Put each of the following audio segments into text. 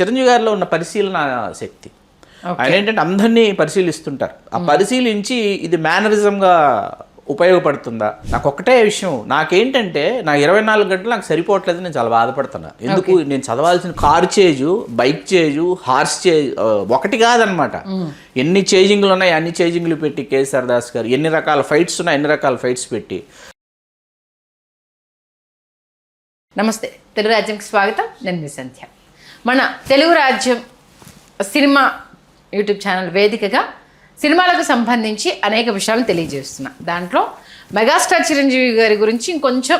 చిరంజీవి గారిలో ఉన్న పరిశీలన శక్తి. ఆయన ఏంటంటే అందరినీ పరిశీలిస్తుంటారు. ఆ పరిశీలించి ఇది మేనరిజంగా ఉపయోగపడుతుందా. నాకు ఒక్కటే విషయం, నాకేంటంటే నా 24 గంటలు నాకు సరిపోవట్లేదు, నేను చాలా బాధపడుతున్నా. ఎందుకు, నేను చదవాల్సిన కార్ చేజు, బైక్ చేజు, హార్స్ చేజ్ ఒకటి కాదనమాట. ఎన్ని చేజింగ్లు ఉన్నాయి అన్ని చేజింగ్లు పెట్టి కేసీఆర్ దాస్ గారు, ఎన్ని రకాల ఫైట్స్ ఉన్నాయి ఎన్ని రకాల ఫైట్స్ పెట్టి. నమస్తే, తెలుగు రాజ్యంకి స్వాగతం. నేను మీ సంధ్య. మన తెలుగు రాజ్యం సినిమా యూట్యూబ్ ఛానల్ వేదికగా సినిమాలకు సంబంధించి అనేక విషయాలను తెలియజేస్తున్నా. దాంట్లో మెగాస్టార్ చిరంజీవి గారి గురించి ఇంకొంచెం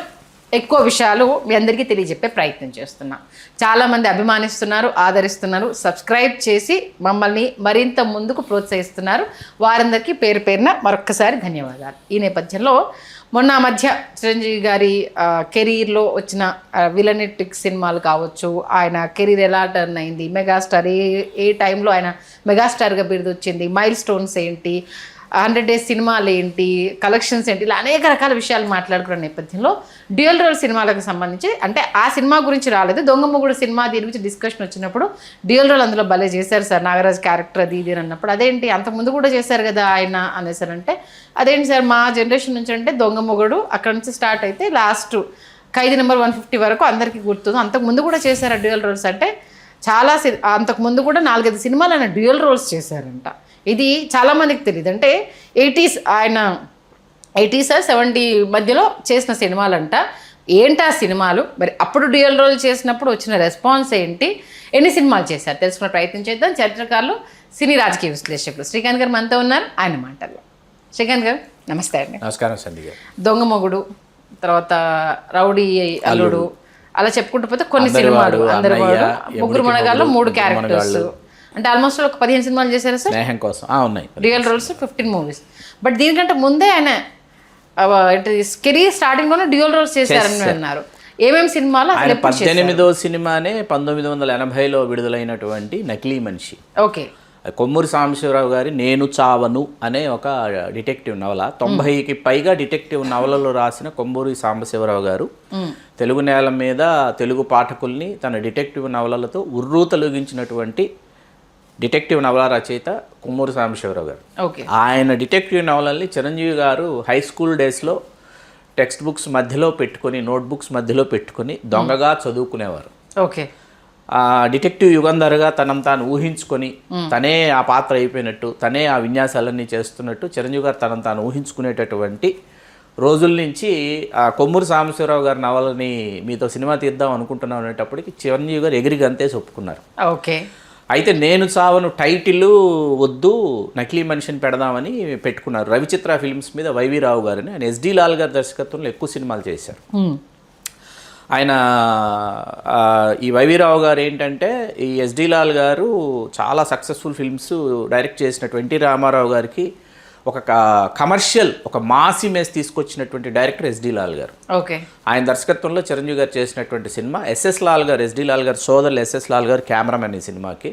ఎక్కువ విషయాలు మీ అందరికీ తెలియజెప్పే ప్రయత్నం చేస్తున్నా. చాలామంది అభిమానిస్తున్నారు, ఆదరిస్తున్నారు, సబ్స్క్రైబ్ చేసి మమ్మల్ని మరింత ముందుకు ప్రోత్సహిస్తున్నారు. వారందరికీ పేరు పేరున మరొక్కసారి ధన్యవాదాలు. ఈ నేపథ్యంలో మొన్న మధ్య చిరంజీవి గారి కెరీర్లో వచ్చిన విలనిటిక్ సినిమాలు కావచ్చు, ఆయన కెరీర్ ఎలా టర్న్ అయింది, మెగాస్టార్ ఏ టైంలో ఆయన మెగాస్టార్గా బిరుదు వచ్చింది, మైల్ స్టోన్స్ ఏంటి, 100 days సినిమాలు ఏంటి, కలెక్షన్స్ ఏంటి, ఇలా అనేక రకాల విషయాలు మాట్లాడుకున్న నేపథ్యంలో డ్యూయల్ రోల్ సినిమాలకు సంబంధించి, అంటే ఆ సినిమా గురించి రాలేదు, దొంగమొగుడు సినిమా దీని గురించి డిస్కషన్ వచ్చినప్పుడు డ్యూయల్ రోల్ అందులో భలే చేశారు సార్, నాగరాజ్ క్యారెక్టర్ అది ఇది అన్నప్పుడు అదేంటి అంతకుముందు కూడా చేశారు కదా ఆయన అనేసారంటే, అదేంటి సార్ మా జనరేషన్ నుంచి అంటే దొంగమొగుడు అక్కడ నుంచి స్టార్ట్ అయితే లాస్ట్ ఖైదీ నెంబర్ 150 వరకు అందరికీ గుర్తుంది. అంతకుముందు కూడా చేశారు డ్యూయల్ రోల్స్ అంటే చాలా అంతకుముందు కూడా 4-5 సినిమాలు ఆయన డ్యూయల్ రోల్స్ చేశారంట. ఇది చాలామందికి తెలియదు. అంటే 80s ఆయన 80s 70 మధ్యలో చేసిన సినిమాలంట. ఏంటి ఆ సినిమాలు, మరి అప్పుడు డ్యూయల్ రోల్ చేసినప్పుడు వచ్చిన రెస్పాన్స్ ఏంటి, ఎన్ని సినిమాలు చేశారు తెలుసుకునే ప్రయత్నం చేద్దాం. చరిత్రకారులు, సినీ రాజకీయ విశ్లేషకులు శ్రీకాంత్ గారు మనతో ఉన్నారు. ఆయన మాటల్లో. శ్రీకాంత్ గారు నమస్తే అండి. నమస్కారం సంధ్య గారు. దొంగమొగుడు, తర్వాత రౌడీ అల్లుడు, అలా చెప్పుకుంటూ పోతే కొన్ని సినిమాలు, అందరి ముగ్గురు మనగాళ్ళు 3 క్యారెక్టర్స్, అంటే ఆల్మోస్ట్ ఒక 15 సినిమాలు చేశారు సార్. స్నేహం కోసం ఉన్నాయి రియల్ రోల్స్, 15 మూవీస్. బట్ దీనికంటే ముందే ఆయన కెరీర్ స్టార్టింగ్ లోనే డ్యూయల్ రోల్స్ చేశారని అన్నారు. ఏమేమి సినిమాలు? 18వ సినిమానే 1980లో విడుదలైనటువంటి నకిలీ మనిషి. ఓకే. కొమ్మూరి సాంబశివరావు గారి నేను చావను అనే ఒక డిటెక్టివ్ నవల. 90కి పైగా డిటెక్టివ్ నవలలు రాసిన కొమ్మూరి సాంబశివరావు గారు తెలుగు నేల మీద తెలుగు పాఠకుల్ని తన డిటెక్టివ్ నవలలతో ఉర్రూ తొలగించినటువంటి డిటెక్టివ్ నవల రచయిత కొమ్మూరి సాంబశివరావు గారు. ఆయన డిటెక్టివ్ నవలల్ని చిరంజీవి గారు హై స్కూల్ డేస్లో టెక్స్ట్ బుక్స్ మధ్యలో పెట్టుకొని, నోట్బుక్స్ మధ్యలో పెట్టుకొని దొంగగా చదువుకునేవారు. ఓకే. డిటెక్టివ్ యుగంధర్గా తనను తాను ఊహించుకొని, తనే ఆ పాత్ర అయిపోయినట్టు, తనే ఆ విన్యాసాలన్నీ చేస్తున్నట్టు చిరంజీవి గారు తనను తాను ఊహించుకునేటటువంటి రోజుల నుంచి ఆ కొమ్మూరి సాంబశివరావు గారి నవలని మీతో సినిమా తీద్దాం అనుకుంటున్నాం అనేటప్పటికి చిరంజీవి గారు ఎగిరి గంతేసి ఒప్పుకున్నారు. ఓకే. అయితే నేను చావను టైటిల్ వద్దు, నకిలీ మనిషిని పెడదామని పెట్టుకున్నారు. రవిచిత్ర ఫిల్మ్స్ మీద వైవి రావు గారిని, ఆయన ఎస్డి లాల్ గారి దర్శకత్వంలో ఎక్కువ సినిమాలు చేశారు. ఆయన ఈ వైవీరావు గారు ఏంటంటే, ఈ ఎస్డి లాల్ గారు చాలా సక్సెస్ఫుల్ ఫిల్మ్స్ డైరెక్ట్ చేసినటువంటి ఎన్టీ రామారావు గారికి ఒక కమర్షియల్, ఒక మాస్ ఇమేజ్ తీసుకొచ్చినటువంటి డైరెక్టర్ ఎస్డి లాల్ గారు. ఓకే. ఆయన దర్శకత్వంలో చిరంజీవి గారు చేసినటువంటి సినిమా ఎస్ఎస్ లాల్ గారు, ఎస్డి లాల్ గారు సోదరులు ఎస్ఎస్ లాల్ గారు కెమెరామెన్ ఈ సినిమాకి.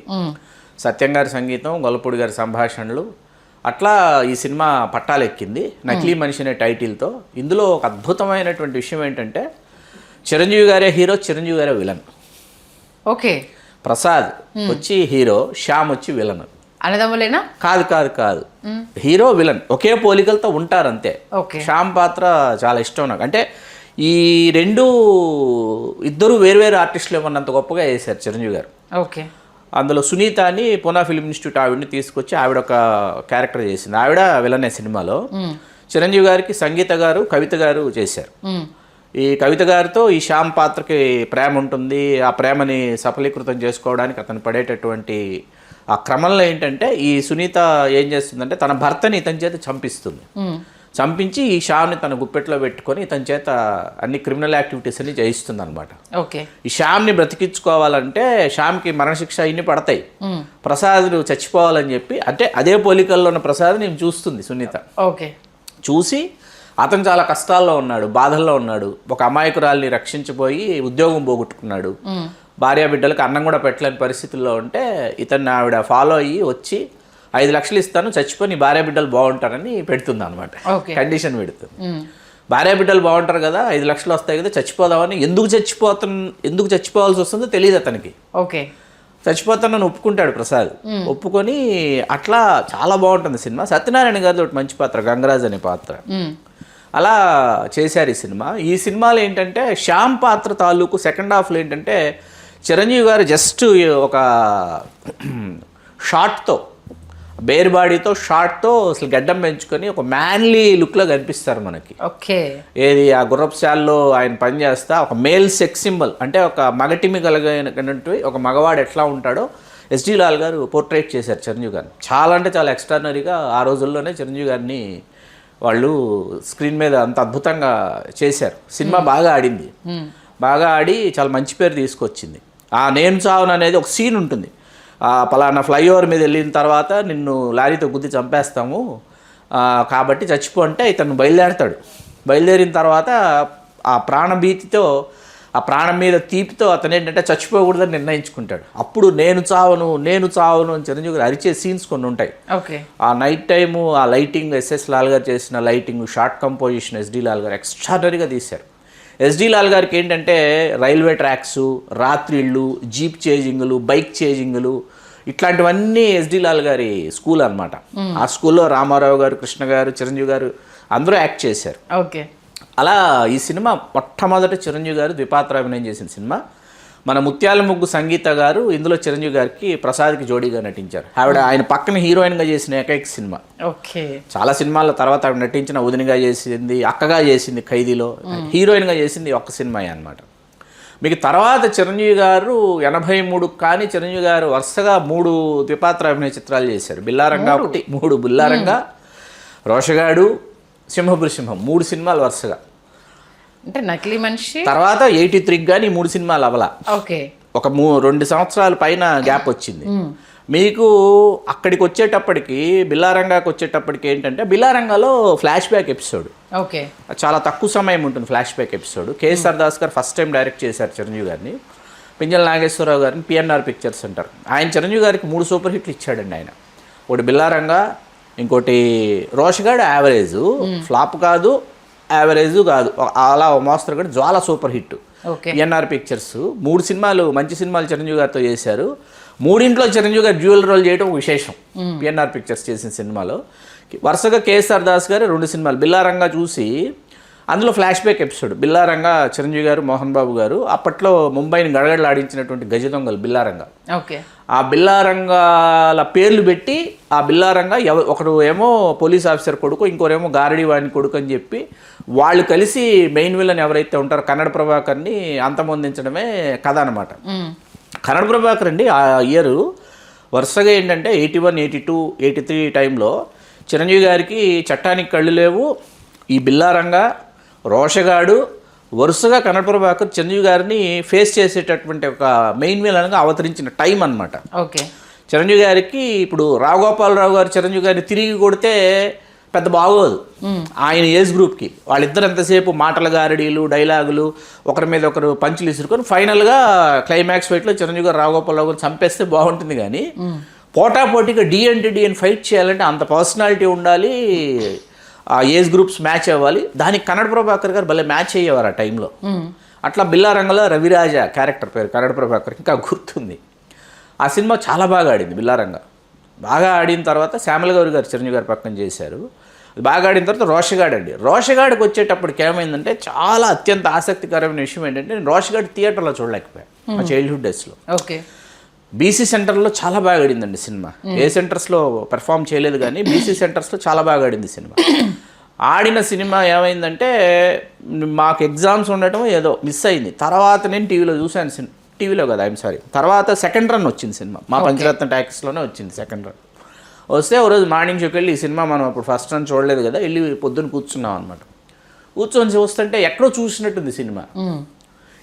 సత్యం గారి సంగీతం, గొల్లపూడి గారి సంభాషణలు, అట్లా ఈ సినిమా పట్టాలెక్కింది నకిలీ మనిషి అనే టైటిల్తో. ఇందులో ఒక అద్భుతమైనటువంటి విషయం ఏంటంటే, చిరంజీవి గారే హీరో, చిరంజీవి గారే విలన్. ఓకే. ప్రసాద్ వచ్చి హీరో, శ్యామ్ వచ్చి విలన్. అన్నదమ్ములేనా? కాదు కాదు కాదు, హీరో విలన్ ఒకే పోలికలతో ఉంటారు అంతే. శ్యామ్ పాత్ర చాలా ఇష్టం నాకు. అంటే ఈ ఇద్దరు వేరువేరు ఆర్టిస్టులు ఏమన్నంత గొప్పగా వేశారు చిరంజీవి గారు. ఓకే. అందులో సునీత అని పూనా ఫిల్మ్ ఇన్స్టిట్యూట్ ఆవిడని తీసుకొచ్చి ఆవిడ ఒక క్యారెక్టర్ చేసింది. ఆవిడ విలనే సినిమాలో. చిరంజీవి గారికి సంగీత గారు, కవిత గారు చేశారు. ఈ కవిత గారితో ఈ శ్యామ్ పాత్రకి ప్రేమ ఉంటుంది. ఆ ప్రేమని సఫలీకృతం చేసుకోవడానికి అతను పడేటటువంటి ఆ క్రమంలో ఏంటంటే, ఈ సునీత ఏం చేస్తుందంటే తన భర్తని ఇతని చేత చంపిస్తుంది. చంపించి ఈ శ్యామ్ని తన గుప్పెట్లో పెట్టుకొని ఇతని చేత అన్ని క్రిమినల్ యాక్టివిటీస్ అన్ని చేయిస్తుంది అనమాట. ఓకే. ఈ శ్యామ్ని బ్రతికించుకోవాలంటే శ్యామ్కి మరణశిక్ష ఇన్ని పడతాయి. ప్రసాద్ చచ్చిపోవాలని చెప్పి, అంటే అదే పోలికల్లో ఉన్న ప్రసాద్ నేను చూస్తుంది సునీత. ఓకే. చూసి అతను చాలా కష్టాల్లో ఉన్నాడు, బాధల్లో ఉన్నాడు. ఒక అమాయకురాల్ని రక్షించబోయి ఉద్యోగం పోగొట్టుకున్నాడు. భార్యాబిడ్డలకు అన్నం కూడా పెట్టలేని పరిస్థితుల్లో ఉంటే ఇతన్ని ఆవిడ ఫాలో అయ్యి వచ్చి 5 లక్షలు ఇస్తాను, చచ్చిపోయి నీ భార్యాబిడ్డలు బాగుంటారని పెడుతుంది అనమాట. కండిషన్ పెడుతుంది. భార్యాబిడ్డలు బాగుంటారు కదా, 5 లక్షలు వస్తాయి కదా, చచ్చిపోదామని. ఎందుకు చచ్చిపోవాల్సి వస్తుందో తెలియదు అతనికి. ఓకే. చచ్చిపోతానని ఒప్పుకుంటాడు ప్రసాద్. ఒప్పుకొని అట్లా చాలా బాగుంటుంది సినిమా. సత్యనారాయణ గారిది ఒకటి మంచి పాత్ర, గంగరాజ్ అనే పాత్ర. అలా చేశారు ఈ సినిమా. ఈ సినిమాలో ఏంటంటే శ్యామ్ పాత్ర తాలూకు సెకండ్ హాఫ్లో ఏంటంటే చిరంజీవి గారు జస్ట్ ఒక షార్ట్తో, బేర్ బాడీతో షార్ట్తో అసలు గడ్డం పెంచుకొని ఒక మ్యాన్లీ లుక్లో కనిపిస్తారు మనకి. ఓకే. ఏది ఆ గుర్రపుశాలలో ఆయన పనిచేస్తా ఒక మేల్ సెక్స్ సింబల్, అంటే ఒక మగటిమి కలిగినటువంటి ఒక మగవాడు ఎట్లా ఉంటాడో ఎస్డి లాల్ గారు పోర్ట్రేట్ చేశారు చిరంజీవి గారిని. చాలా అంటే చాలా ఎక్స్ట్రాడినరీగా ఆ రోజుల్లోనే చిరంజీవి గారిని వాళ్ళు స్క్రీన్ మీద అంత అద్భుతంగా చేశారు. సినిమా బాగా ఆడింది, బాగా ఆడి చాలా మంచి పేరు తీసుకొచ్చింది. ఆ నేను చావును అనేది ఒక సీన్ ఉంటుంది. పలానా ఫ్లైఓవర్ మీద వెళ్ళిన తర్వాత నిన్ను లారీతో గుద్ది చంపేస్తాము కాబట్టి చచ్చిపో అంటే ఇతను బయలుదేరతాడు. బయలుదేరిన తర్వాత ఆ ప్రాణభీతితో, ఆ ప్రాణం మీద తీపితో అతను ఏంటంటే చచ్చిపోకూడదని నిర్ణయించుకుంటాడు. అప్పుడు నేను చావను అని చిరంజీవి గారు అరిచే సీన్స్ కొన్ని ఉంటాయి. ఓకే. ఆ నైట్ టైము, ఆ లైటింగ్, ఎస్ఎస్ లాల్ గారు చేసిన lighting, short composition SD Lal గారు ఎక్స్ట్రాడనరీగా తీశారు. ఎస్డి లాల్ గారికి ఏంటంటే రైల్వే ట్రాక్స్, రాత్రిళ్ళు, జీప్ చేజింగులు, బైక్ చేజింగులు, ఇట్లాంటివన్నీ ఎస్డి లాల్ గారి స్కూల్ అనమాట. ఆ స్కూల్లో రామారావు గారు, కృష్ణ గారు, చిరంజీవి గారు అందరూ యాక్ట్ చేశారు. ఓకే. అలా ఈ సినిమా మొట్టమొదటి చిరంజీవి గారు ద్విపాత్ర అభినయం చేసిన సినిమా. మన ముత్యాల ముగ్గు సంగీత గారు ఇందులో చిరంజీవి గారికి, ప్రసాద్కి జోడీగా నటించారు. ఆయన పక్కన హీరోయిన్గా చేసిన ఏకైక సినిమా. ఓకే. చాలా సినిమాల తర్వాత ఆవిడ నటించిన వదినగా చేసింది, అక్కగా చేసింది ఖైదీలో, హీరోయిన్గా చేసింది ఒక్క సినిమా అనమాట. మీకు తర్వాత చిరంజీవి గారు 83 కానీ చిరంజీవి గారు వరుసగా 3 ద్విపాత్ర అభినయ చిత్రాలు చేశారు. బిల్లారంగా ఒకటి, 3 బిల్లారంగా, రోషగాడు, సింహపురి సింహం, 3 సినిమాలు వరుసగా. అంటే నకిలీ మనిషి తర్వాత 83 కానీ 3 సినిమాలు అవలా. ఓకే. ఒక 2 సంవత్సరాల పైన గ్యాప్ వచ్చింది. మీకు అక్కడికి వచ్చేటప్పటికి, బిల్లారంగాకి వచ్చేటప్పటికి ఏంటంటే బిల్లారంగాలో ఫ్లాష్ బ్యాక్ ఎపిసోడ్. ఓకే. చాలా తక్కువ సమయం ఉంటుంది flash back episode. KSR Das గారు ఫస్ట్ టైం డైరెక్ట్ చేశారు చిరంజీవి గారిని. పింజల నాగేశ్వరరావు గారిని పిఎన్ఆర్ పిక్చర్స్ అంటారు. ఆయన చిరంజీవి గారికి 3 సూపర్ హిట్లు ఇచ్చాడండి ఆయన. ఒకటి బిల్లారంగా, ఇంకోటి రోషగాడు యావరేజ్, ఫ్లాప్ కాదు, యావరేజ్ కాదు, అలా మోస్తరు కూడా జ్వాల సూపర్ హిట్. పిఎన్ఆర్ పిక్చర్స్ 3 సినిమాలు, మంచి సినిమాలు చిరంజీవి గారితో చేశారు. 3ఇంట్లో చిరంజీవి గారు డ్యూయల్ రోల్ చేయడం విశేషం. పిఎన్ఆర్ పిక్చర్స్ చేసిన సినిమాలో వరుసగా కేఎస్ఆర్ దాస్ గారు 2 సినిమాలు. బిల్లారంగా చూసి అందులో flash back episode. Billaranga Chiranjeevi గారు, మోహన్ బాబు గారు అప్పట్లో ముంబైని గడగడలాడించినటువంటి గజ దొంగలు బిల్లారంగా. ఓకే. ఆ బిల్లారంగాల పేర్లు పెట్టి ఆ బిల్లారంగా ఒకడు ఏమో పోలీస్ ఆఫీసర్ కొడుకు, ఇంకోరేమో గారడి వాడిని కొడుకు అని చెప్పి వాళ్ళు కలిసి మెయిన్ విలన్ ఎవరైతే ఉంటారో కన్నడ ప్రభాకర్ని అంతమొందించడమే కథ అనమాట. కన్నడ ప్రభాకర్ అండి ఆ ఇయర్ వరుసగా ఏంటంటే 81, 82, 83 టైంలో చిరంజీవి గారికి చట్టానికి కళ్ళు లేవు, ఈ బిల్లారంగా, రోషగాడు వరుసగా కన్నడ ప్రభాకర్ చిరంజీవి గారిని ఫేస్ చేసేటటువంటి ఒక మెయిన్ విలన్గా అవతరించిన టైం అనమాట. ఓకే. చిరంజీవి గారికి ఇప్పుడు రావు గోపాలరావు గారు చిరంజీవి గారిని తిరిగి కొడితే పెద్ద బాగోదు ఆయన ఏజ్ గ్రూప్కి. వాళ్ళిద్దరు ఎంతసేపు మాటల గారడీలు, డైలాగులు, ఒకరి మీద ఒకరు పంచులు ఇసురుకొని ఫైనల్గా క్లైమాక్స్ ఫైట్లో చిరంజీవి గారు రావు గోపాలరావు గారు చంపేస్తే బాగుంటుంది. కానీ పోటాపోటీగా డి అని ఫైట్ చేయాలంటే అంత పర్సనాలిటీ ఉండాలి, ఆ ఏజ్ గ్రూప్స్ మ్యాచ్ అవ్వాలి. దానికి కన్నడ ప్రభాకర్ గారు భలే మ్యాచ్ అయ్యేవారు ఆ టైంలో. అట్లా బిల్లారంగంలో రవిరాజ క్యారెక్టర్ పేరు కన్నడ ప్రభాకర్ ఇంకా గుర్తుంది. ఆ సినిమా చాలా బాగా ఆడింది. బిల్లారంగ బాగా ఆడిన తర్వాత శ్యామల గౌరి గారు చిరంజీవి గారు పక్కన చేశారు. బాగా ఆడిన తర్వాత రోషగాడు అండి. రోషగాడికి వచ్చేటప్పటికి ఏమైందంటే చాలా అత్యంత ఆసక్తికరమైన విషయం ఏంటంటే నేను రోషగాడు థియేటర్లో చూడలేకపోయాను మా చైల్డ్హుడ్ డేస్లో. ఓకే. బీసీ సెంటర్లో చాలా బాగా ఆడిందండి సినిమా. ఏ సెంటర్స్లో పెర్ఫామ్ చేయలేదు కానీ బీసీ సెంటర్స్లో చాలా బాగా ఆడింది సినిమా. ఆడిన సినిమా ఏమైందంటే మాకు ఎగ్జామ్స్ ఉండటం ఏదో మిస్ అయింది. తర్వాత నేను టీవీలో చూశాను, టీవీలో కదా సారీ, తర్వాత సెకండ్ రన్ వచ్చింది సినిమా. మా పంచరత్న టాకీస్లోనే వచ్చింది సెకండ్ రన్. వస్తే ఓ రోజు మార్నింగ్ షోకి వెళ్ళి ఈ సినిమా మనం అప్పుడు ఫస్ట్ రన్ చూడలేదు కదా, వెళ్ళి పొద్దున్న కూర్చున్నాం అనమాట. కూర్చొని చూస్తుంటే ఎక్కడో చూసినట్టుంది సినిమా.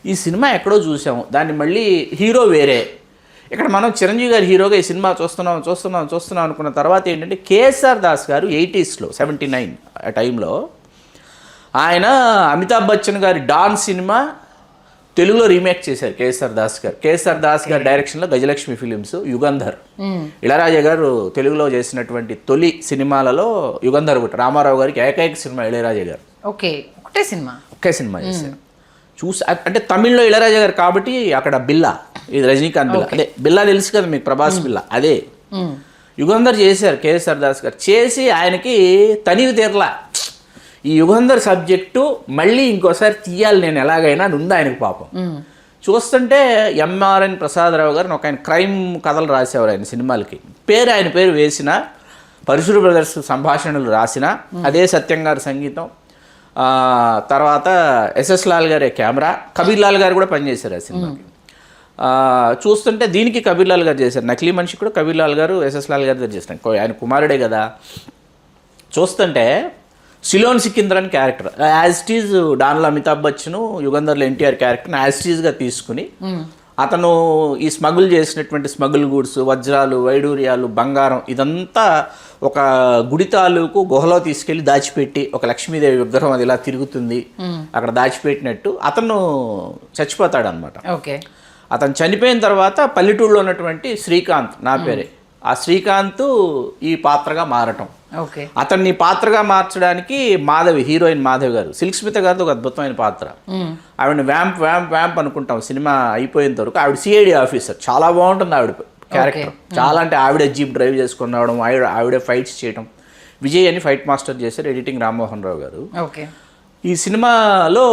ఈ సినిమా ఎక్కడో చూసాము, దాన్ని మళ్ళీ హీరో వేరే. ఇక్కడ మనం చిరంజీవి గారి హీరోగా ఈ సినిమా చూస్తున్నాం అనుకున్న తర్వాత ఏంటంటే కేఎస్ఆర్ దాస్ గారు 80sలో 79 ఆ టైంలో ఆయన అమితాబ్ బచ్చన్ గారి డాన్ సినిమా తెలుగులో రీమేక్ చేశారు కేఎస్ఆర్ దాస్ గారి డైరెక్షన్లో గజలక్ష్మి ఫిలిమ్స్ యుగంధర్. ఇళరాజా గారు తెలుగులో చేసినటువంటి తొలి సినిమాలలో యుగంధర్ ఒకటి. రామారావు గారికి ఏకైక సినిమా ఇళయరాజా గారు. ఒకే సినిమా చేశారు. అంటే తమిళ్లో ఇళయరాజా గారు కాబట్టి అక్కడ బిల్లా ఇది రజనీకాంత్ బిల్లా. అదే బిల్లా తెలుసు కదా మీకు, ప్రభాస్ బిల్లా అదే. యుగంధర్ చేశారు కేఎస్ఆర్ దాస్ గారు, చేసి ఆయనకి తనివి తీరలా. ఈ యుగంధర్ సబ్జెక్టు మళ్ళీ ఇంకోసారి తీయాలి నేను ఎలాగైనా అని ఉంది ఆయనకు పాపం. చూస్తుంటే ఎంఆర్ఎన్ ప్రసాదరావు గారు ఒక ఆయన క్రైమ్ కథలు రాసేవారు ఆయన సినిమాలకి. ఆయన పేరు వేసిన, పరశుర బ్రదర్స్ సంభాషణలు రాసిన, అదే సత్యం గారు సంగీతం, తర్వాత ఎస్ఎస్ లాల్ గారే కెమెరా, కబీర్ లాల్ గారు కూడా పనిచేశారు ఆ సినిమాకి. చూస్తుంటే దీనికి కబీర్ లాల్ గారు చేశారు, నకిలీ మనిషి కూడా కబీర్ లాల్ గారు ఎస్ఎస్ లాల్ గారు దగ్గర చేస్తారు, ఆయన కుమారుడే కదా. చూస్తుంటే సిలోన్ సికిందర్ అని క్యారెక్టర్ యాజ్ ఇట్ ఈజ్ డాన్లో అమితాబ్ బచ్చన్, యుగంధర్లో ఎన్టీఆర్ క్యారెక్టర్ని యాజ్ ఇట్ ఈజ్గా తీసుకుని అతను ఈ స్మగుల్ చేసినటువంటి స్మగుల్ గూడ్స్, వజ్రాలు, వైడూర్యాలు, బంగారం ఇదంతా ఒక గుడి తాలూకు గుహలో తీసుకెళ్లి దాచిపెట్టి, ఒక లక్ష్మీదేవి విగ్రహం అది ఇలా తిరుగుతుంది అక్కడ దాచిపెట్టినట్టు అతను చచ్చిపోతాడు అనమాట. ఓకే. అతను చనిపోయిన తర్వాత పల్లెటూరులో ఉన్నటువంటి శ్రీకాంత్, నా పేరే, ఆ శ్రీకాంత్ ఈ పాత్రగా మారటం. అతన్ని పాత్రగా మార్చడానికి మాధవి, హీరోయిన్ మాధవి గారు, సిల్క్ స్మిత గారితో ఒక అద్భుతమైన పాత్ర. ఆవిడని వ్యాంప్ వ్యాంప్ వ్యాంప్ అనుకుంటాం సినిమా అయిపోయేంత వరకు. ఆవిడ సిఐడి ఆఫీసర్, చాలా బాగుంటుంది ఆవిడ క్యారెక్టర్. చాలా అంటే ఆవిడే జీప్ డ్రైవ్ చేసుకుని రావడం, ఆవిడే ఫైట్స్ చేయడం. విజయ్ అని ఫైట్ మాస్టర్ చేశారు, ఎడిటింగ్ రామ్మోహన్ రావు గారు. ఈ సినిమాలో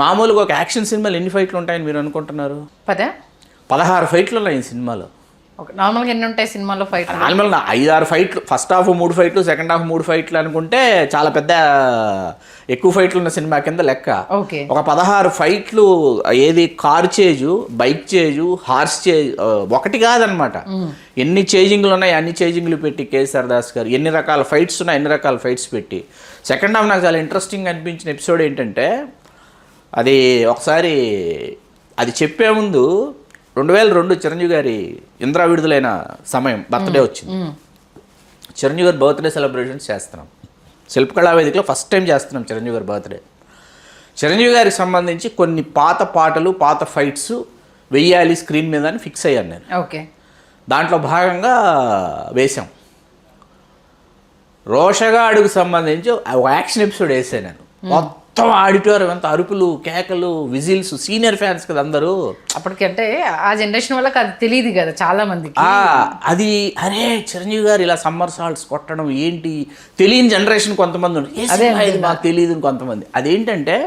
మామూలుగా ఒక యాక్షన్ సినిమాలు ఎన్ని ఫైట్లు ఉంటాయని మీరు అనుకుంటున్నారు? 16 ఫైట్లు ఉన్నాయి ఈ సినిమాలో. నార్మల్గా ఎన్ని ఉంటాయి సినిమాలో ఫైట్? నార్మల్గా 5-6 ఫైట్లు, ఫస్ట్ హాఫ్ 3 ఫైట్లు, సెకండ్ హాఫ్ 3 ఫైట్లు అనుకుంటే చాలా పెద్ద ఎక్కువ ఫైట్లు ఉన్న సినిమా కింద లెక్క. ఒక 16 ఫైట్లు, ఏది కార్ చేజు, బైక్ చేజు, హార్స్ చేజ్, ఒకటి కాదనమాట. ఎన్ని చేజింగ్లు ఉన్నాయి అన్ని చేజింగ్లు పెట్టి కేఎస్ఆర్ దాస్ గారు, ఎన్ని రకాల ఫైట్స్ ఉన్నాయి ఎన్ని రకాల ఫైట్స్ పెట్టి. సెకండ్ హాఫ్ నాకు చాలా ఇంట్రెస్టింగ్ అనిపించిన ఎపిసోడ్ ఏంటంటే, అది ఒకసారి అది చెప్పే ముందు 2002 చిరంజీవి గారి ఇంద్రా విడుదలైన సమయం, బర్త్డే వచ్చింది. చిరంజీవి గారి బర్త్డే సెలబ్రేషన్స్ చేస్తున్నాం శిల్పకళా వేదికలో, ఫస్ట్ టైం చేస్తున్నాం చిరంజీవి గారి బర్త్డే. చిరంజీవి గారికి సంబంధించి కొన్ని పాత పాటలు, పాత ఫైట్స్ వెయ్యాలి స్క్రీన్ మీద అని ఫిక్స్ అయ్యాను నేను. ఓకే. దాంట్లో భాగంగా వేశాం. రోషగాడుకు సంబంధించి ఒక యాక్షన్ ఎపిసోడ్ వేసాను నేను. మొత్తం ఆడిటోరియం అంతా అరుపులు, కేకలు, విజిల్స్, సీనియర్ ఫ్యాన్స్ కదా అందరూ. అప్పటికంటే ఆ జనరేషన్ వాళ్ళకి అది తెలియదు కదా చాలా మందికి. అది అరే చిరంజీవి గారు ఇలా సమ్మర్ సాల్ట్స్ కొట్టడం ఏంటి తెలియని జనరేషన్ కొంతమంది ఉన్నారు, మాకు తెలియదు కొంతమంది. అదేంటంటే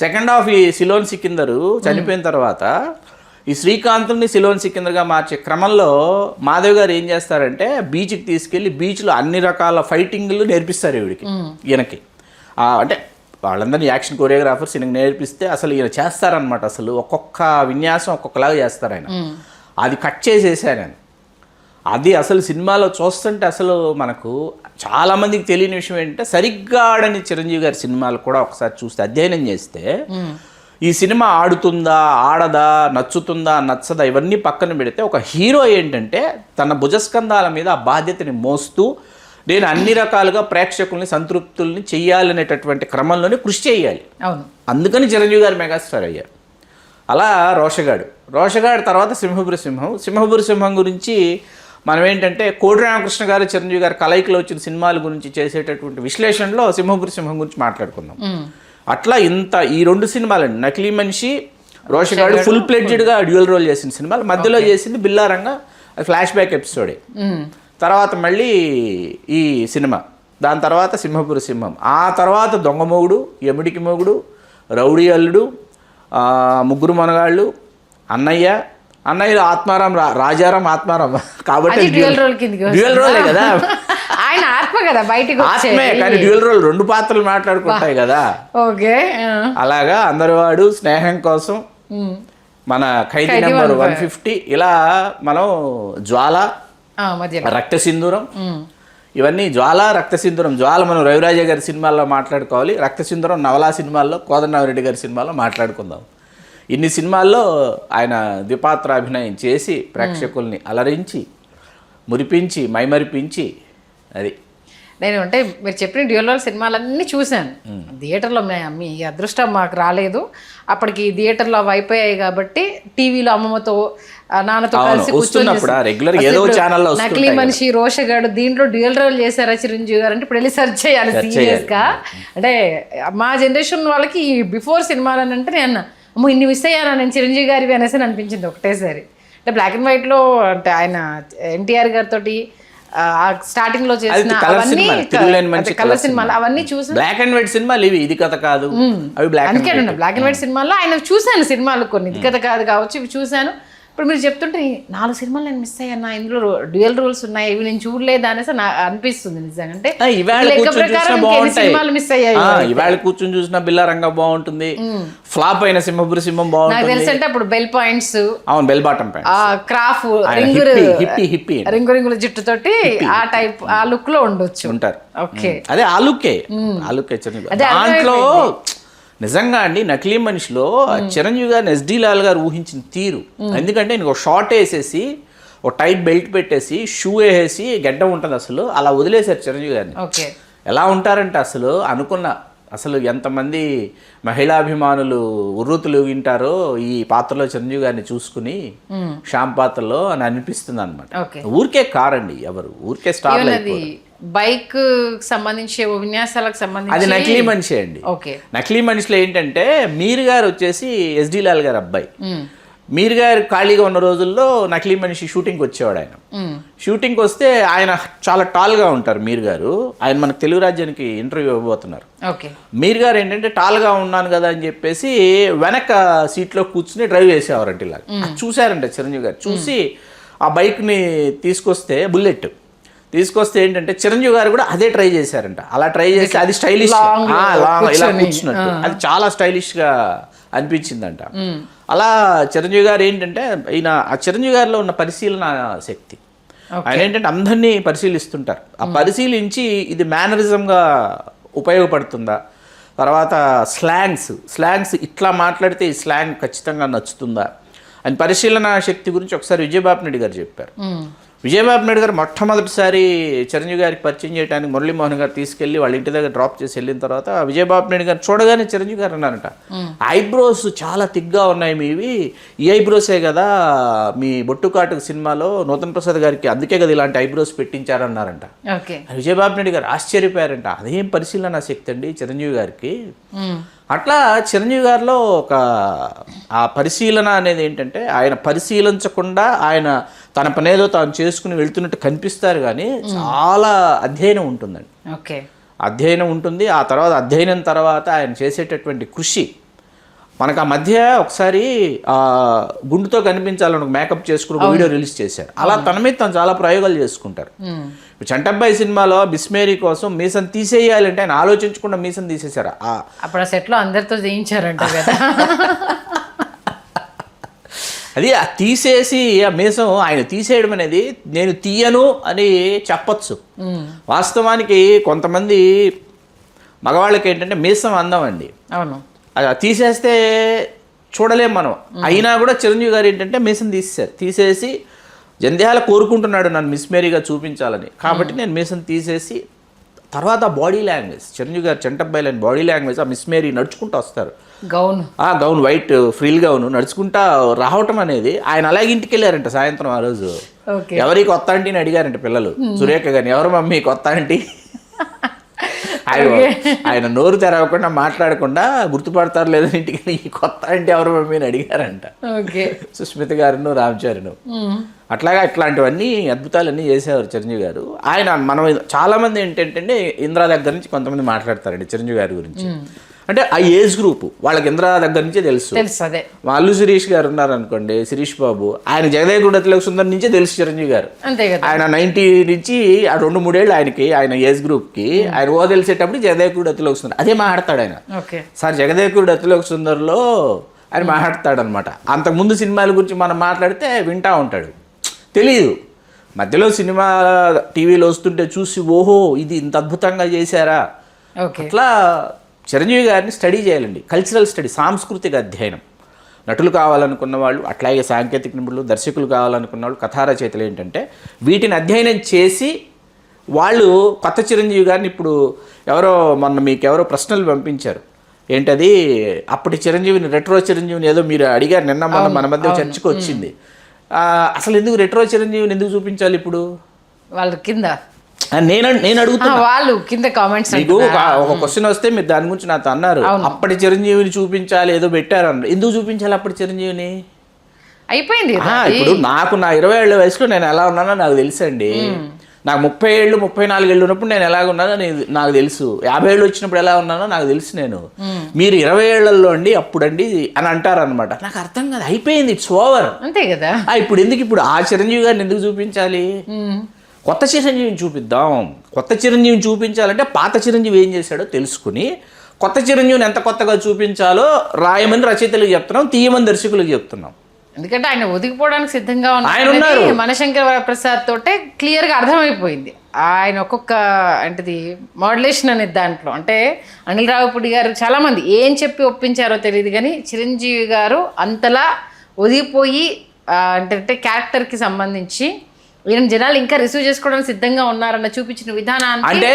సెకండ్ హాఫ్ ఈ సిలోన్ సికిందరు చనిపోయిన తర్వాత ఈ శ్రీకాంత్ని సిలోన్ సికిందర్గా మార్చే క్రమంలో మాధవ్ గారు ఏం చేస్తారంటే బీచ్కి తీసుకెళ్ళి బీచ్లో అన్ని రకాల ఫైటింగ్లు నేర్పిస్తారు ఈయనకి. అంటే వాళ్ళందరినీ యాక్షన్ కొరియోగ్రాఫర్స్ ఈయనకి నేర్పిస్తే అసలు ఈయన చేస్తారనమాట. అసలు ఒక్కొక్క విన్యాసం ఒక్కొక్కలాగా చేస్తారు ఆయన. అది కట్ చేసేసాను నేను. అది అసలు సినిమాలో చూస్తుంటే అసలు మనకు చాలామందికి తెలియని విషయం ఏంటంటే, సరిగ్గా ఆడని చిరంజీవి గారి సినిమాలు కూడా ఒకసారి చూస్తే అధ్యయనం చేస్తే ఈ సినిమా ఆడుతుందా, ఆడదా, నచ్చుతుందా, నచ్చదా ఇవన్నీ పక్కన పెడితే ఒక హీరో ఏంటంటే తన భుజస్కంధాల మీద ఆ బాధ్యతని మోస్తూ నేను అన్ని రకాలుగా ప్రేక్షకుల్ని సంతృప్తుల్ని చెయ్యాలనేటటువంటి క్రమంలోనే కృషి చేయాలి. అందుకని చిరంజీవి గారు మెగాస్టార్ అయ్యారు. అలా రోషగాడు తర్వాత సింహపురి సింహం గురించి మనం ఏంటంటే కోడి రామకృష్ణ గారు చిరంజీవి గారు కలయికలో వచ్చిన సినిమాల గురించి చేసేటటువంటి విశ్లేషణలో సింహపురి సింహం గురించి మాట్లాడుకుందాం. అట్లా ఈ 2 సినిమాలండి, నకిలీ మనిషి, రోషగాడు ఫుల్ ప్లెడ్జ్డ్గా డ్యూయల్ రోల్ చేసిన సినిమాలు. మధ్యలో చేసింది బిల్లారంగా ఫ్లాష్ బ్యాక్ ఎపిసోడే. తర్వాత మళ్ళీ ఈ సినిమా, దాని తర్వాత సింహపురి సింహం, ఆ తర్వాత దొంగ మొగుడు, యముడికి మొగుడు, రౌడీ అల్లుడు, ముగ్గురు మనగాళ్ళు, అన్నయ్య ఆత్మారాం, రాజారాం ఆత్మారాం. కాబట్టి డ్యూయల్ రోలే కదా, ఆయన ఆత్మ కదా బయటికి ఆత్మే, కానీ డ్యూయల్ రోల్ 2 పాత్రలు మాట్లాడుకుంటాయి కదా. ఓకే. అలాగా అందరివాడు, స్నేహం కోసం, మన ఖైదీ నెంబర్ 150, ఇలా మనం జ్వాల, రక్త సింధూరం, ఇవన్నీ రక్త సింధూరం. మనం రవిరాజ గారి సినిమాల్లో మాట్లాడుకోవాలి, రక్త సింధూరం నవలా సినిమాల్లో, కోదండరామిరెడ్డి గారి సినిమాల్లో మాట్లాడుకుందాం. ఇన్ని సినిమాల్లో ఆయన ద్విపాత్ర అభినయం చేసి ప్రేక్షకుల్ని అలరించి, మురిపించి, మైమరిపించి. అది నేను అంటే మీరు చెప్పిన డ్యూయల్ రోల్ సినిమాలన్నీ చూశాను థియేటర్లో. మీ అదృష్టం మాకు రాలేదు, అప్పటికి థియేటర్లో అవి అయిపోయాయి కాబట్టి టీవీలో అమ్మమ్మతో నాన్నతో కలిసి కూర్చొని నకిలీ మనిషి, రోషగాడు దీంట్లో డ్యూయల్ రోల్ చేశారా చిరంజీవి గారు అంటే ఇప్పుడు వెళ్ళి సెర్చ్ చేయాలి సీరియస్గా. అంటే మా జనరేషన్ వాళ్ళకి బిఫోర్ సినిమాలని అంటే నేను అమ్మో ఇన్ని మిస్ అయ్యానా నేను చిరంజీవి గారివి అనేసి అని అనిపించింది ఒకటేసారి. అంటే బ్లాక్ అండ్ వైట్లో అంటే ఆయన ఎన్టీఆర్ గారితో స్టార్టింగ్ లో చేసిన కలర్ సినిమాలు అవన్నీ చూసి బ్లాక్ అండ్ వైట్ సినిమాలు ఇవి, ఇది కథ కాదు అవి బ్లాక్ అండ్ అందుకే బ్లాక్ అండ్ వైట్ సినిమాల్లో ఆయన చూశాను సినిమాలు కొన్ని, ఇది కథ కాదు కావచ్చు ఇవి చూశాను. ఇప్పుడు మీరు చెప్తుంటే 4 సినిమాలు నేను మిస్ అయ్యాను, ఇందులో డ్యూయల్ రోల్స్ ఉన్నాయి ఇవి నేను చూడలేదు అనేసి నాకు అనిపిస్తుంది నిజంగా. అంటే సినిమాలు మిస్ అయ్యాయి. ఇవాళ కూర్చొని చూసిన బిల్లా రంగ బాగుంటుంది, ఫ్లాప్ అయిన సింహపురి సింహం బాగుంటుంది. నాకు తెలుసు అంటే అప్పుడు బెల్ పాయింట్స్, అవును bell bottom points, crop ring రింగుల జుట్టుతోటి ఆ టైప్ ఆ లుక్ లో ఉండొచ్చు ఉంటారు. ఓకే అదే ఆ లుక్కే దాంట్లో నిజంగా అండి. నకిలీ మనిషిలో చిరంజీవి గారిని ఎస్డి లాల్ గారు ఊహించిన తీరు, ఎందుకంటే నేను ఒక షార్ట్ వేసేసి ఒక టైట్ బెల్ట్ పెట్టేసి షూ వేసేసి గడ్డ ఉంటుంది, అసలు అలా వదిలేశారు చిరంజీవి గారిని. ఎలా ఉంటారంటే అసలు ఎంతమంది మహిళాభిమానులు ఉర్రూతులు ఊగింటారో ఈ పాత్రలో చిరంజీవి గారిని చూసుకుని శ్యామ్ పాత్రలో అని అనిపిస్తుంది అనమాట. ఊరికే కారండి, ఎవరు ఊరికే స్టార్ బైక్ సంబంధించి విన్యాసాలకు సంబంధించి అది నకిలీ మనిషి అండి. నకిలీ మనిషిలో ఏంటంటే మీర్ గారు వచ్చేసి ఎస్డి లాల్ గారు అబ్బాయి. మీర్ గారు ఖాళీగా ఉన్న రోజుల్లో నకిలీ మనిషి షూటింగ్కి వచ్చేవాడు. ఆయన షూటింగ్కి వస్తే ఆయన చాలా టాల్గా ఉంటారు మీర్ గారు. ఆయన మనకు తెలుగు రాజ్యానికి ఇంటర్వ్యూ ఇవ్వబోతున్నారు. మీర్ గారు ఏంటంటే టాల్గా ఉన్నాను కదా అని చెప్పేసి వెనక సీట్లో కూర్చుని డ్రైవ్ చేసేవారంట. ఇలా చూశారంట చిరంజీవి గారు. చూసి ఆ బైక్ని తీసుకొస్తే బుల్లెట్ తీసుకొస్తే ఏంటంటే చిరంజీవి గారు కూడా అదే ట్రై చేశారంట. అలా ట్రై చేసి అది స్టైలిష్ ఇలా కూర్చున్నట్టు అది చాలా స్టైలిష్గా అనిపించిందంట. అలా చిరంజీవి గారు ఏంటంటే ఆ చిరంజీవి గారిలో ఉన్న పరిశీలన శక్తి, ఆయన ఏంటంటే అందరినీ పరిశీలిస్తుంటారు. ఆ పరిశీలించి ఇది మేనరిజంగా ఉపయోగపడుతుందా, తర్వాత స్లాంగ్స్ ఇట్లా మాట్లాడితే ఈ స్లాంగ్ ఖచ్చితంగా నచ్చుతుందా అని పరిశీలన శక్తి గురించి ఒకసారి విజయబాబు నాయుడు గారు చెప్పారు. విజయబాబు నాయుడు గారు మొట్టమొదటిసారి చిరంజీవి గారికి పరిచయం చేయడానికి మురళీమోహన్ గారు తీసుకెళ్లి వాళ్ళ ఇంటి దగ్గర డ్రాప్ చేసి వెళ్ళిన తర్వాత విజయబాబు నాయుడు గారు చూడగానే చిరంజీవి గారు అన్నారంట, ఐబ్రోస్ చాలా థిక్గా ఉన్నాయి మీవి, ఈ ఐబ్రోసే కదా మీ బొట్టుకాటు సినిమాలో నూతన్ ప్రసాద్ గారికి అందుకే కదా ఇలాంటి ఐబ్రోస్ పెట్టించారన్నారంట. విజయబాబు నాయుడు గారు ఆశ్చర్యపోయారంట. అదేం పరిశీలన శక్తి అండి చిరంజీవి గారికి. అట్లా చిరంజీవి గారిలో ఆ పరిశీలన అనేది ఏంటంటే ఆయన పరిశీలించకుండా ఆయన తన పనేదో తాను చేసుకుని వెళ్తున్నట్టు కనిపిస్తారు, కానీ చాలా అధ్యయనం ఉంటుందండి. అధ్యయనం ఉంటుంది. ఆ తర్వాత అధ్యయనం తర్వాత ఆయన చేసేటటువంటి కృషి మనకు ఆ మధ్య ఒకసారి గుండుతో కనిపించాలని మేకప్ చేసుకుని ఒక వీడియో రిలీజ్ చేశారు. అలా తన మీద తను చాలా ప్రయోగాలు చేసుకుంటారు. చంటబ్బాయి సినిమాలో బిస్మేరీ కోసం మీసం తీసేయాలంటే ఆయన ఆలోచించకుండా మీసం తీసేశారు. అప్పుడు ఆ సెట్లో అందరితో చేయించారంట కదా. అది తీసేసి ఆ మీసం ఆయన తీసేయడం అనేది నేను తీయను అని చెప్పచ్చు. వాస్తవానికి కొంతమంది మగవాళ్ళకి ఏంటంటే మీసం అందం అండి. అవును, అది తీసేస్తే చూడలేం మనం. అయినా కూడా చిరంజీవి గారు ఏంటంటే మీసం తీసేసి జంధ్యాల కోరుకుంటున్నాడు నన్ను మిస్మేరీగా చూపించాలని, కాబట్టి నేను మీసం తీసేసి తర్వాత బాడీ లాంగ్వేజ్ చిరంజీవి గారు చంటబ్బాయి లేని బాడీ లాంగ్వేజ్ ఆ మిస్మేరీ నడుచుకుంటూ వస్తారు. గౌన్ వైట్ ఫ్రీల్ గౌన్ నడుచుకుంటా రావటం అనేది ఆయన అలాగే ఇంటికి వెళ్ళారంట సాయంత్రం. ఆ రోజు ఎవరి కొత్త ఆంటీని అడిగారంట పిల్లలు, సురేఖ గారిని, ఎవరు మమ్మీ కొత్త ఆంటీ? ఆయన నోరు తెరవకుండా మాట్లాడకుండా గుర్తుపడతారు లేదని ఇంటికి ఈ కొత్త అంటే ఎవరు మమ్మీని అడిగారంట సుస్మిత గారును రామచారిను. అట్లాగా ఇట్లాంటివన్నీ అద్భుతాలన్నీ చేసేవారు చిరంజీవి గారు. ఆయన మనం చాలామంది ఏంటంటే ఇంద్రా దగ్గర నుంచి కొంతమంది మాట్లాడతారండి చిరంజీవి గారి గురించి. అంటే ఆ ఏజ్ గ్రూప్ వాళ్ళకి ఇంద్రా దగ్గర నుంచే తెలుసు. అల్లు శిరీష్ గారు ఉన్నారు అనుకోండి, శిరీష్ బాబు, ఆయన జగదేగుడు అతిలోక సుందర్ నుంచే తెలుసు చిరంజీవి గారు. ఆయన 90 నుంచి ఆ 2-3 ఏళ్ళు ఆయనకి ఆయన ఏజ్ గ్రూప్కి ఆయన ఓ తెలిసేటప్పుడు జగదేగుడు అతిలోక సుందర్ అదే మాట్లాడతాడు ఆయన. సార్ జగదేగుడు అతిలోక సుందర్లో ఆయన మాట్లాడతాడు అనమాట. అంతకుముందు సినిమాల గురించి మనం మాట్లాడితే వింటా ఉంటాడు, తెలియదు. మధ్యలో సినిమా టీవీలో వస్తుంటే చూసి ఓహో ఇది ఇంత అద్భుతంగా చేశారా. అట్లా చిరంజీవి గారిని స్టడీ చేయాలండి. కల్చరల్ స్టడీ, సాంస్కృతిక అధ్యయనం. నటులు కావాలనుకున్న వాళ్ళు, అట్లాగే సాంకేతిక నిపుణులు, దర్శకులు కావాలనుకున్న వాళ్ళు, కథా రచయితలు ఏంటంటే వీటిని అధ్యయనం చేసి వాళ్ళు కొత్త చిరంజీవి గారిని ఇప్పుడు మీకెవరో ప్రశ్నలు పంపించారు. ఏంటది అప్పటి చిరంజీవిని రెట్రో చిరంజీవిని ఏదో మీరు అడిగారు నిన్న మన మధ్య చర్చకు వచ్చింది. అసలు ఎందుకు రెట్రో చిరంజీవిని ఎందుకు చూపించాలి ఇప్పుడు? వాళ్ళ కింద నేను అడుగుతున్నా. వాళ్ళు కింద కామెంట్స్ మీకు ఒక క్వశ్చన్ వస్తే మీరు దాని గురించి నాతో అన్నారు, అప్పటి చిరంజీవిని చూపించాలి ఏదో పెట్టారు అన్నారు. ఎందుకు చూపించాలి అప్పటి చిరంజీవిని? అయిపోయింది. ఇప్పుడు నాకు నా 20 ఏళ్ల వయసులో నేను ఎలా ఉన్నానో నాకు తెలుసండి. నాకు 30 ఏళ్ళు 34 ఏళ్ళు ఉన్నప్పుడు నేను ఎలాగ ఉన్నానో నాకు తెలుసు. 50 ఏళ్ళు వచ్చినప్పుడు ఎలా ఉన్నానో నాకు తెలుసు. నేను మీరు 20 ఏళ్లలో అండి అప్పుడండి అని అంటారనమాట. నాకు అర్థం కాదు. అయిపోయింది, ఇట్స్ ఓవర్. అంతే కదా. ఇప్పుడు ఎందుకు ఇప్పుడు ఆ చిరంజీవి గారిని ఎందుకు చూపించాలి? కొత్త చిరంజీవిని చూపిద్దాం. కొత్త చిరంజీవిని చూపించాలంటే పాత చిరంజీవి ఏం చేశాడో తెలుసుకుని కొత్త చిరంజీవిని ఎంత కొత్తగా చూపించాలో రాయమని రచయితలకు చెప్తున్నాం, తీయమని దర్శకులకు చెప్తున్నాం. ఎందుకంటే ఆయన ఒదిగిపోవడానికి సిద్ధంగా ఉన్నారు. మనశంకర వరప్రసాద్ తోటే క్లియర్గా అర్థమైపోయింది. ఆయన ఒక్కొక్క అంటే మోడ్యులేషన్ అనే దాంట్లో అంటే అనిల్ రావిపూడి గారు చాలామంది ఏం చెప్పి ఒప్పించారో తెలియదు, కానీ చిరంజీవి గారు అంతలా ఒదిగిపోయి అంటే క్యారెక్టర్కి సంబంధించి ఈయన జనాలు ఇంకా రిసీవ్ చేసుకోవడానికి సిద్ధంగా ఉన్నారన్న చూపించిన విధానాన్ని అంటే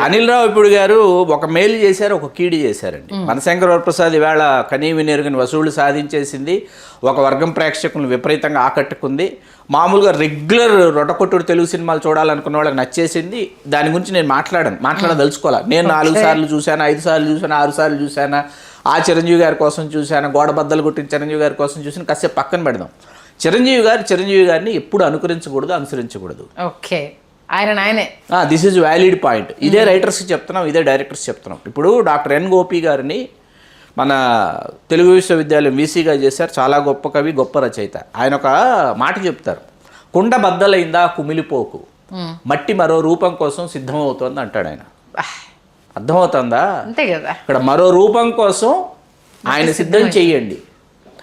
అనిల్ రావిపూడి గారు ఒక మేలు చేశారు, ఒక కీడు చేశారండి. మనశంకర వరప్రసాద్ ఈవేళ కనీవినెరుగని వసూళ్లు సాధించేసింది, ఒక వర్గం ప్రేక్షకులను విపరీతంగా ఆకట్టుకుంది. మామూలుగా రెగ్యులర్ రొటకొట్టుడు తెలుగు సినిమాలు చూడాలనుకున్న వాళ్ళకి నచ్చేసింది. దాని గురించి నేను మాట్లాడదలుచుకోవాలి. నేను 4 సార్లు చూశాను, 5 సార్లు చూశాను, 6 సార్లు చూశాను. ఆ చిరంజీవి గారి కోసం చూశాను, గోడ బద్దలు కొట్టిన చిరంజీవి గారి కోసం చూశాను. కాసేపు పక్కన పెడదాం. చిరంజీవి గారిని ఎప్పుడు అనుకరించకూడదు, అనుసరించకూడదు. ఓకే, ఆయనే దిస్ ఈజ్ వ్యాలిడ్ పాయింట్. ఇదే రైటర్స్కి చెప్తున్నాం, ఇదే డైరెక్టర్స్ చెప్తున్నాం. ఇప్పుడు డాక్టర్ ఎన్ గోపి గారిని మన తెలుగు విశ్వవిద్యాలయం వీసీగా చేశారు. చాలా గొప్ప కవి, గొప్ప రచయిత. ఆయన ఒక మాట చెప్తారు, కుండ బద్దలైందా కుమిలిపోకు, మట్టి మరో రూపం కోసం సిద్ధమవుతోంది అంటాడు ఆయన. అర్థమవుతుందా? అంతే కదా. ఇక్కడ మరో రూపం కోసం ఆయన సిద్ధం చెయ్యండి.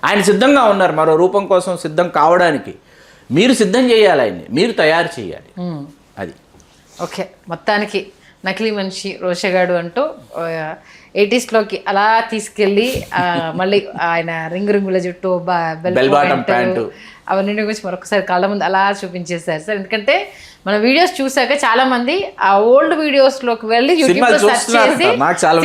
ఆయన సిద్ధంగా ఉన్నారు మరో రూపం కోసం సిద్ధం కావడానికి. మీరు సిద్ధం చేయాలి, ఆయన్ని మీరు తయారు చేయాలి. అది ఓకే. మొత్తానికి నకిలీ మనిషి రోషగాడు అంటూ 80s అలా తీసుకెళ్ళి మళ్ళీ ఆయన రింగుల జుట్టు, బెల్ బాటమ్ ప్యాంటు అవన్నీ గురించి మరొకసారి కళ్ళ ముందు అలా చూపించేస్తారు సార్. ఎందుకంటే మన వీడియోస్ చూసాక చాలా మంది ఆ ఓల్డ్ వీడియోస్ లోకి వెళ్ళి యూట్యూబ్ లో సెర్చ్ చేసి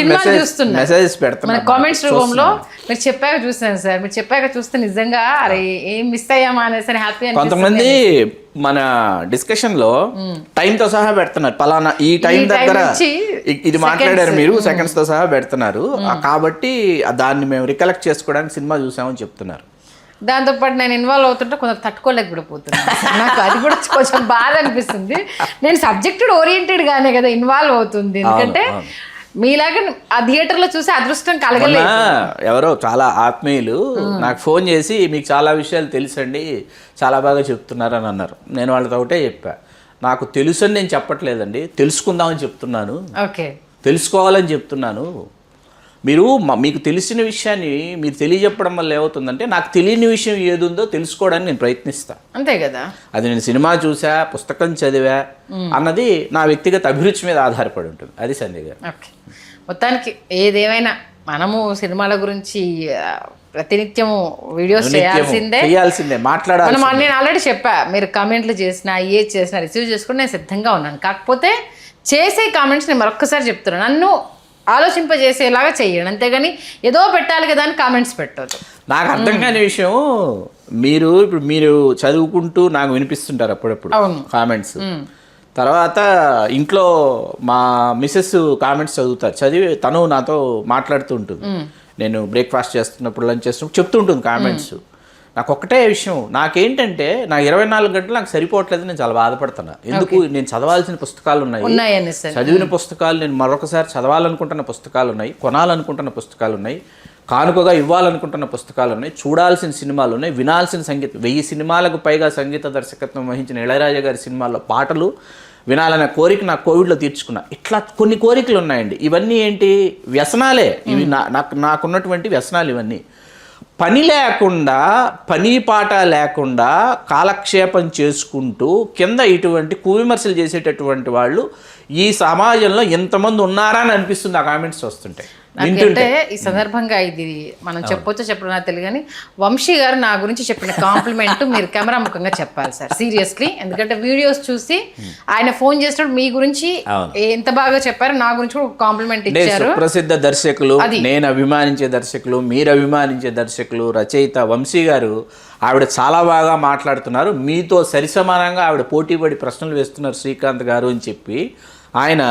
సినిమా చూస్తున్నారు. మన కామెంట్స్ రూపంలో మీరు చెప్పాక చూస్తాను సార్. మీరు చెప్పాక చూస్తే నిజంగా అరే ఏం మిస్ అయ్యామా అనేసి హ్యాపీ అని. కొంతమంది మన డిస్కషన్ లో టైం తో సహా పెడుతున్నారు, పలానా ఈ టైం దగ్గర ఇది మాట్లాడారు మీరు, సెకండ్స్ తో సహా పెడుతున్నారు. కాబట్టి దాన్ని మేము రికలెక్ట్ చేసుకోవడానికి సినిమా చూసామని చెప్తున్నారు. దాంతోపాటు నేను ఇన్వాల్వ్ అవుతుంటే కొంచెం తట్టుకోలేకపోతున్నాను. నాకు అది కూడా కొంచెం బాధ అనిపిస్తుంది. నేను సబ్జెక్టెడ్ ఓరియంటెడ్ గానే కదా ఇన్వాల్వ్ అవుతుంది. ఎందుకంటే మీలాగా ఆ థియేటర్లో చూసి అదృష్టం కలగలేదు. ఎవరో చాలా ఆత్మీయులు నాకు ఫోన్ చేసి మీకు చాలా విషయాలు తెలుసండి, చాలా బాగా చెప్తున్నారు అని అన్నారు. నేను వాళ్ళతో ఒకటే చెప్పా, నాకు తెలుసు అని నేను చెప్పట్లేదండి, తెలుసుకుందామని చెప్తున్నాను, తెలుసుకోవాలని చెప్తున్నాను. మీకు తెలిసిన విషయాన్ని మీరు తెలియజెప్పడం వల్ల ఏమవుతుందంటే నాకు తెలియని విషయం ఏది ఉందో తెలుసుకోవడానికి నేను ప్రయత్నిస్తాను. అంతే కదా. అది నేను సినిమా చూసా, పుస్తకం చదివా అన్నది నా వ్యక్తిగత అభిరుచి మీద ఆధారపడి ఉంటుంది. అది సంజయ్ గారు. ఓకే, మొత్తానికి ఏదేమైనా మనము సినిమాల గురించి ప్రతినిత్యము వీడియోస్ చేయాల్సిందే, మాట్లాడాలి. నేను ఆల్రెడీ చెప్పా, మీరు కామెంట్లు చేసినా చేసినా రిసీవ్ చేసుకుని నేను సిద్ధంగా ఉన్నాను. కాకపోతే చేసే కామెంట్స్ నేను మరొక్కసారి చెప్తున్నాను, నన్ను ఆలోచింపజేసేలాగా చెయ్యండి, అంతేగాని ఏదో పెట్టాలి కదా అని కామెంట్స్ పెట్టదు. నాకు అర్థం కాని విషయం, ఇప్పుడు మీరు చదువుకుంటూ నాకు వినిపిస్తుంటారు అప్పుడప్పుడు కామెంట్స్. తర్వాత ఇంట్లో మా మిసెస్ కామెంట్స్ చదువుతారు, చదివి తను నాతో మాట్లాడుతూ ఉంటుంది. నేను బ్రేక్ఫాస్ట్ చేస్తున్నప్పుడు, లంచ్ చేస్తున్నప్పుడు చెప్తూ ఉంటుంది కామెంట్స్. నాకు ఒక్కటే విషయం, నాకేంటంటే నా 24 గంటలు నాకు సరిపోవట్లేదు, నేను చాలా బాధపడుతున్నా. ఎందుకు, నేను చదవాల్సిన పుస్తకాలు ఉన్నాయి, చదివిన పుస్తకాలు, నేను మరొకసారి చదవాలనుకుంటున్న పుస్తకాలు ఉన్నాయి, కొనాలనుకుంటున్న పుస్తకాలు ఉన్నాయి, కానుకగా ఇవ్వాలనుకుంటున్న పుస్తకాలు ఉన్నాయి, చూడాల్సిన సినిమాలు ఉన్నాయి, వినాల్సిన సంగీతం. 1000 సినిమాలకు పైగా సంగీత దర్శకత్వం వహించిన ఇళయరాజా గారి సినిమాల్లో పాటలు వినాలనే కోరిక నాకు కోవిడ్లో తీర్చుకున్నా. ఇట్లా కొన్ని కోరికలు ఉన్నాయండి. ఇవన్నీ ఏంటి, వ్యసనాలే ఇవి. నాకున్నటువంటి వ్యసనాలు ఇవన్నీ. పని లేకుండా, పని పాట లేకుండా కాలక్షేపం చేసుకుంటూ కింద ఇటువంటి కువిమర్శలు చేసేటటువంటి వాళ్ళు ఈ సమాజంలో ఎంతమంది ఉన్నారా అని అనిపిస్తుంది ఆ కామెంట్స్ వస్తుంటాయి. నాకంటే ఈ సందర్భంగా ఇది మనం చెప్పొచ్చో చెప్పడం నాకు తెలియదు కానీ వంశీ గారు నా గురించి చెప్పిన కాంప్లిమెంట్ మీరు కెమెరా ముఖంగా చెప్పాలి సార్, సీరియస్లీ. ఎందుకంటే వీడియోస్ చూసి ఆయన ఫోన్ చేసినప్పుడు మీ గురించి ఎంత బాగా చెప్పారు, నా గురించి కూడా కాంప్లిమెంట్ ఇచ్చారు. ప్రసిద్ధ దర్శకులు, నేను అభిమానించే దర్శకులు, మీరు అభిమానించే దర్శకులు, రచయిత వంశీ గారు ఆవిడ చాలా బాగా మాట్లాడుతున్నారు, మీతో సరిసమానంగా ఆవిడ పోటీపడి ప్రశ్నలు వేస్తున్నారు శ్రీకాంత్ గారు అని చెప్పి ఆయన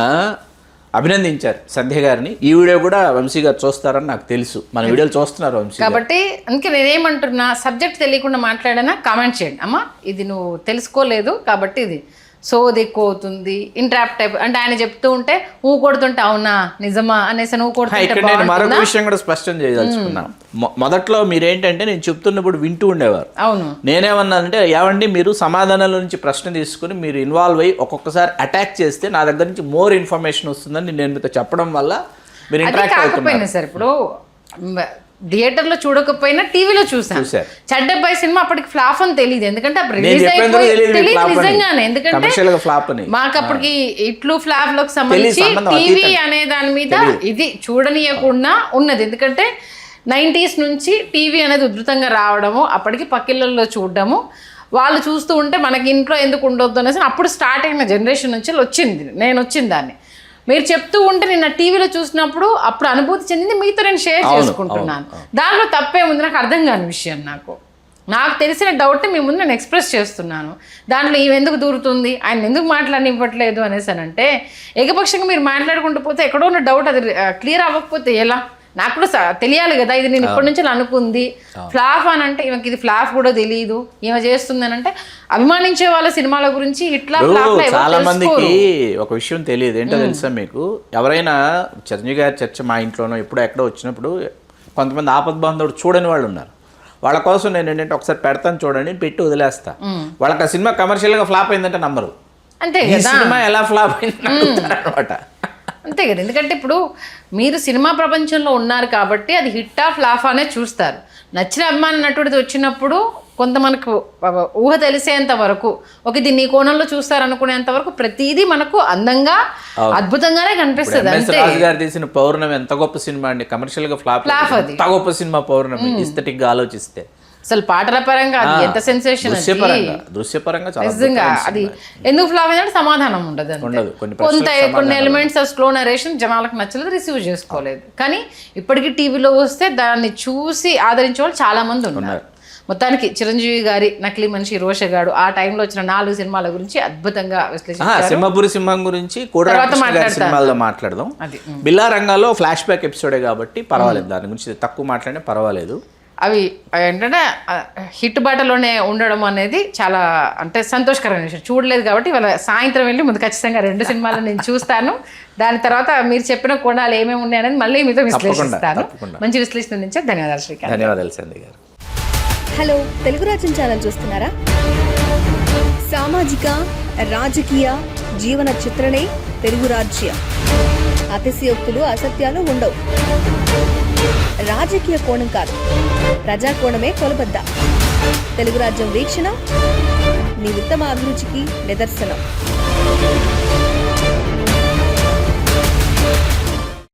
అభినందించారు సంధ్య గారిని. ఈ వీడియో కూడా వంశీ గారు చూస్తారని నాకు తెలుసు, మన వీడియోలు చూస్తున్నారు వంశీ. కాబట్టి అందుకే నేనేమంటున్నా, సబ్జెక్ట్ తెలియకుండా మాట్లాడినా కామెంట్ చేయండి. అమ్మా ఇది నువ్వు తెలుసుకోలేదు కాబట్టి ఇది సోది ఎక్కువ అవుతుంది, ఇంట్రాప్ట్ టైప్ అంటే ఆయన చెప్తూ ఉంటే ఊ కొడుతుంటే అవునా నిజమా అనేసి నువ్వు కొడుతుంటే. నేను మరొక విషయం కూడా స్పష్టం చేయదలుచుకున్నా. మొదట్లో మీరేంటంటే నేను చెప్తున్నప్పుడు వింటూ ఉండేవారు. అవును, నేనేమన్నానంటే ఏమండి మీరు సమాధానాల నుంచి ప్రశ్న తీసుకుని మీరు ఇన్వాల్వ్ అయ్యి ఒక్కొక్కసారి అటాక్ చేస్తే నా దగ్గర నుంచి మోర్ ఇన్ఫర్మేషన్ వస్తుందని నేను మీతో చెప్పడం వల్ల మీరు ఇంటరాక్ట్ అవుతున్నారు. సార్ ఇప్పుడు థియేటర్ లో చూడకపోయినా టీవీలో చూసాను. చెడ్డబ్బాయి సినిమా అప్పటికి ఫ్లాప్ అని తెలియదు, ఎందుకంటే నిజంగానే. ఎందుకంటే మాకు అప్పటికి ఇట్లు ఫ్లాప్ లోకి సంబంధించి టీవీ అనే దాని మీద ఇది చూడనీయకుండా ఉన్నది. ఎందుకంటే 90s నుంచి టీవీ అనేది ఉధృతంగా రావడము, అప్పటికి పక్కిళ్ళల్లో చూడడము, వాళ్ళు చూస్తూ ఉంటే మనకి ఇంట్లో ఎందుకు ఉండొద్దు అనేసి అప్పుడు స్టార్ట్ అయిన జనరేషన్ నుంచి వచ్చింది. నేను వచ్చింది దాన్ని మీరు చెప్తూ ఉంటే నిన్న టీవీలో చూసినప్పుడు అప్పుడు అనుభూతి చెందింది, మీతో నేను షేర్ చేసుకుంటున్నాను. దానిలో తప్పే ఉంది, నాకు అర్థం కాని విషయం. నాకు తెలిసిన డౌట్ మీ ముందు నేను ఎక్స్ప్రెస్ చేస్తున్నాను. దాంట్లో ఈమె ఎందుకు దూరుతుంది, ఆయన ఎందుకు మాట్లాడనివ్వట్లేదు అనేసి అంటే ఏకపక్షంగా మీరు మాట్లాడుకుంటూ పోతే ఎక్కడో ఉన్న డౌట్ అది క్లియర్ అవ్వకపోతే ఎలా? నాకు కూడా తెలియాలి కదా, ఇది నేను ఇప్పటి నుంచి అనుకుంది ఫ్లాప్ అని అంటే ఈమెకి ఇది ఫ్లాప్ కూడా తెలియదు, ఈమె చేస్తుంది అని అంటే అభిమానించే వాళ్ళ సినిమాల గురించి ఇట్లా చాలా మందికి ఒక విషయం తెలియదు. ఏంటో తెలుసా మీకు, ఎవరైనా చిరంజీవి గారి చర్చ మా ఇంట్లోనో ఎప్పుడో ఎక్కడో వచ్చినప్పుడు కొంతమంది ఆపద్బాంధవుడు చూడని వాళ్ళు ఉన్నారు. వాళ్ళ కోసం నేను ఏంటంటే ఒకసారి పెడతాను చూడండి పెట్టి వదిలేస్తా. వాళ్ళకి ఆ సినిమా కమర్షియల్గా ఫ్లాప్ అయిందంటే నమ్మరు, అంతే సినిమా ఎలా ఫ్లాప్ అయింది అనమాట. అంతే కదా, ఎందుకంటే ఇప్పుడు మీరు సినిమా ప్రపంచంలో ఉన్నారు కాబట్టి అది హిట్ ఆఫ్ ఫ్లాప్ అనే చూస్తారు. నచ్చిన అభిమాన నటుడిది వచ్చినప్పుడు కొంత మనకు ఊహ తెలిసేంత వరకు దీన్ని ఈ కోణంలో చూస్తారు అనుకునేంత వరకు ప్రతిదీ మనకు అందంగా అద్భుతంగానే కనిపిస్తుంది. అంతే. రాజు గారు తీసిన పౌర్ణమి ఎంత గొప్ప సినిమా అండి, కమర్షియల్ గా ఫ్లాప్ ఎంత గొప్ప సినిమా పౌర్ణమి, ఎస్థెటిక్ గా ఆలోచిస్తే. అసలు పాటల పరంగా అది ఎంత సెన్సేషన్, దృశ్యపరంగా నిజంగా అది ఎందుకు ఫ్లాప్ అయిందంటే సమాధానం ఉండదు. కొన్ని ఎలిమెంట్స్ స్లో నరేషన్ జనాలకు నచ్చలేదు, రిసీవ్ చేసుకోలేదు. కానీ ఇప్పటికీ టీవీలో వస్తే దాన్ని చూసి ఆదరించే వాళ్ళు చాలా మంది ఉన్నారు. మొత్తానికి చిరంజీవి గారి నకిలీ మనిషి రోషగాడు ఆ టైంలో వచ్చిన 4 సినిమాల గురించి అద్భుతంగా విశ్లేషించారు. సింహపురి సింహం గురించి కూడా సినిమాల్లో మాట్లాడదాం. బిల్లా రంగాల్లో ఫ్లాష్ బ్యాక్ ఎపిసోడే కాబట్టి పర్వాలేదు, దాని గురించి తక్కువ మాట్లాడినా పర్వాలేదు. అవి ఏంటంటే హిట్ బాటలోనే ఉండడం అనేది చాలా అంటే సంతోషకరమైన విషయం. చూడలేదు కాబట్టి ఇవాళ సాయంత్రం వెళ్ళి ముందు ఖచ్చితంగా 2 సినిమాలు నేను చూస్తాను. దాని తర్వాత మీరు చెప్పిన కోణాలు ఏమేమి ఉన్నాయి అనేది మళ్ళీ మీతో విశ్లేషిస్తాను. మంచి విశ్లేషణ నుంచే ధన్యవాదాలు శ్రీకాంత్. ధన్యవాదాలు సంధ్య గారు. హలో, తెలుగు రాజ్యం ఛానల్ చూస్తున్నారా? సామాజిక రాజకీయ జీవన చిత్రణే తెలుగు రాజ్యం. అతిశయోక్తులు అసత్యాలు ఉండవు. రాజకీయ కోణం కాదు, ప్రజా కోణమే కొలబద్ద. తెలుగు రాజ్యం వీక్షణ మీ ఉత్తమ అభిరుచికి నిదర్శనం.